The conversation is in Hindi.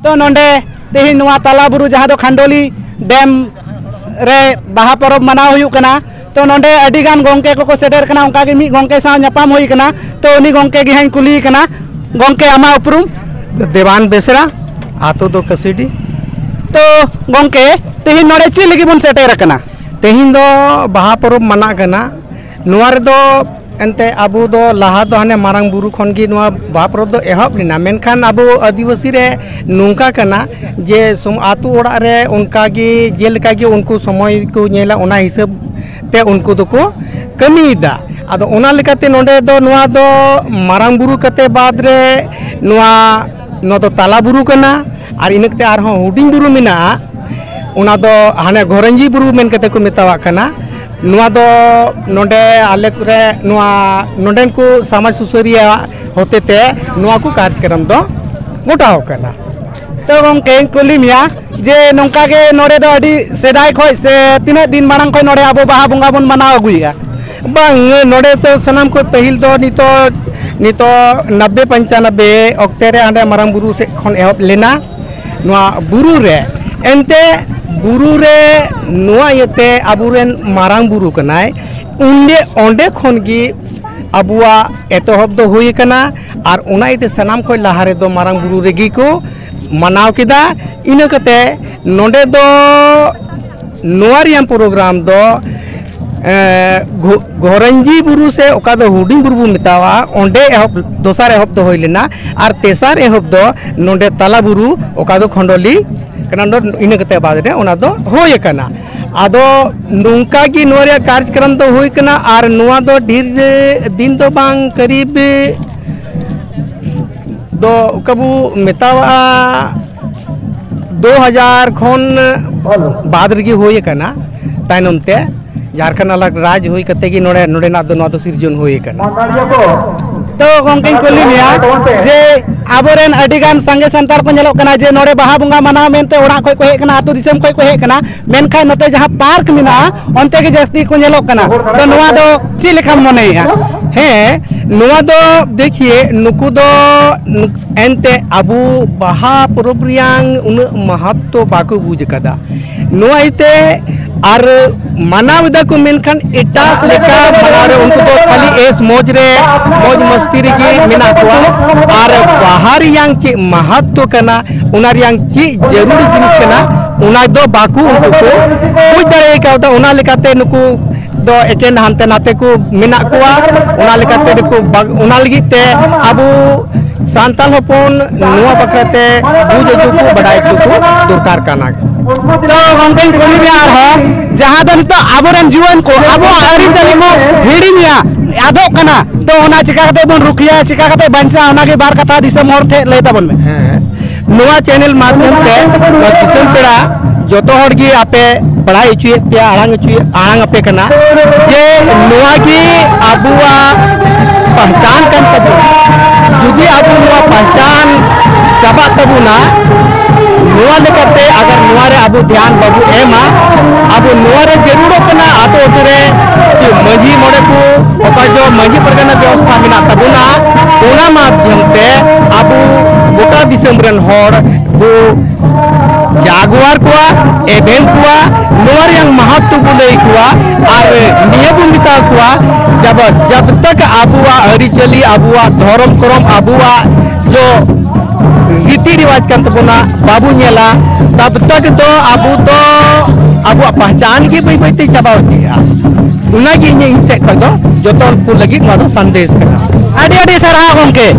तो नोंडे तेहिन नोआ ताला बुरु जहाँ दो खांडोली डैम रे बाहा परब मनाव हुयुक कना तो नोंडे अडिगान गोंके को सेटर कना उनका मी गोंके सा न्यापाम हुई कना तो उनी गोंके गे हाई कुली कना गोंके आमा उपरुम देवान बेसरा आतो दो कसीडी तो गोंके तेहिन नोडे ची लगी बन सेटर कना तेहिन दो बाहा परब मना कना नुआर दो एंते अबो दो लाहा दो हाने मारंग बुरु खन गी नुआ बाहा परब दो एहब लिना मेनखान अबो आदिवासी रे नुंका कना जे सुम आतु ओड़ा रे उनका गी जेलका गी उनको समय को नेला उना हिसाब ते उनको दो को कमीदा आदो उना लेकाते नोंडे दो नुआ दो मारंग बुरु कते बाद रे नुआ नो दो ताला बुरु कना और इनकते आरहों हुडिंग बुरु मिना उना दो हाने घोरंजी बुरु मेन कते को मेतावा कना नुआ दो नोंडे आले कुरे नुआ नोंडेन को समाज सुसरिया होते ते नुआ को कार्यक्रम दो गोटा हो कना तो गोंके कुली मिया जे नोंका के नोडे दो अडी सेदाय खोय से तीन दिन मारंग खोय नोडे आबो बाहा बुंगा बन मनाव अगुइया बांग नोडे तो सनाम को पहिल दो नितो 90-95 अक्ते रे आंडे मारंग बुरु से खन एहब लेना नुआ बुरु रे एंते बुरु रे नुआ यते अबुरेन मारंग बुरु कनाय उन्डे ओंडे खन गी अबुआ एतोहब दो हुई कना और उना इते सनाम खोय लहारे दो मारंग बुरु रेगी को मनाव किदा इना कते नोंडे दो नुआरियम प्रोग्राम दो घोरंजी बुरु से ओका दो हुडिंग बुरु मितावा ओंडे एहब दोसार एहब दो होई लेना और तेसार एहब दो नोंडे ताला बुरु ओका दो खंडोली कना इन कते बाद रे ओना दो होय कना आदो नुंका की नोरिया कार्यक्रम दो होय कना और नुआ दो ढेर दिन दो बांग करीब दो कबू मितावा 2000 खन बाद रगी होय कना ताइनम ते झारखंड अलग राज हुई कते की नोडे नोडे ना दो सिरजन हुई कना तो गोंके कुली मिया जे आबोरेन अडिगान संगे संतार को नेलो कना जे नोडे बाहा बुंगा मनाव मेनते ओड़ा खोय को हे कना आतु दिसम खोय को हे कना मेनखा नते जहां पार्क मिना ओनते के जस्ती को नेलो कना तो नुआ दो ची लेखा मने है नुआ दो देखिए नुकु दो एनते अबु बाहा प्रोग्राम उन महत्व बाको बुझ कदा नुआ इते और मनाव दा को मेनखान एटा लेका मनारे उनको तो खाली एस मौज रे मौज मस्ती रे की मेना कोआ और बाहर यांग ची महत्व कना उनार यांग ची जरूरी जिनिस कना उना दो बाकू उनको को बुझ दरे का उना लेकाते नुकु दो एकेन हानते नाते को मेना कोआ उना लेकाते नुकु उना लगिते अबु सांताल होपन नुआ बकरते बुझ जुकु बडाई जुकु दरकार काना तो गोंके कुली मिया आर जहां दन तो आबोरेन जीवन को आबो आरी चली को हिड़िया आदो कना तो ओना चिका कते बन रुकिया चिका कते बंचा ओना के बार कथा दिसम मोर थे लेता बन में नुआ चैनल माध्यम ते दिसम पेड़ा जोतो हर गी आपे पढ़ाई चुए पे आंग आपे कना जे नुआ की आबुआ पहचान कन तबु जुदी आबु नुआ पहचान चाबा तबुना नुआ लेकते अगर नुआ रे आबु ध्यान बाबू एमा आबु नुआ रे जरूर कना आतो उतरे कि मंझी मोड़े को ओका जो मंझी परगना व्यवस्था मिना तबुना ओना माध्यम ते आबु गोटा दिसम रन होड़ बु जागवार कुआ एवेंट कुआ नुआ रे महत्व को लई कुआ और नियम मिता कुआ जब तक आबुआ अरिचली आबुआ धर्म करम आबुआ जो रीति रिवाज कर तबना बाबू नेला तब तक तो आबू पहचान की बई बईते चाबावती उना की इनसे खदो जो तो को लगी मादो संदेश करा अडी अडी सरा गोंके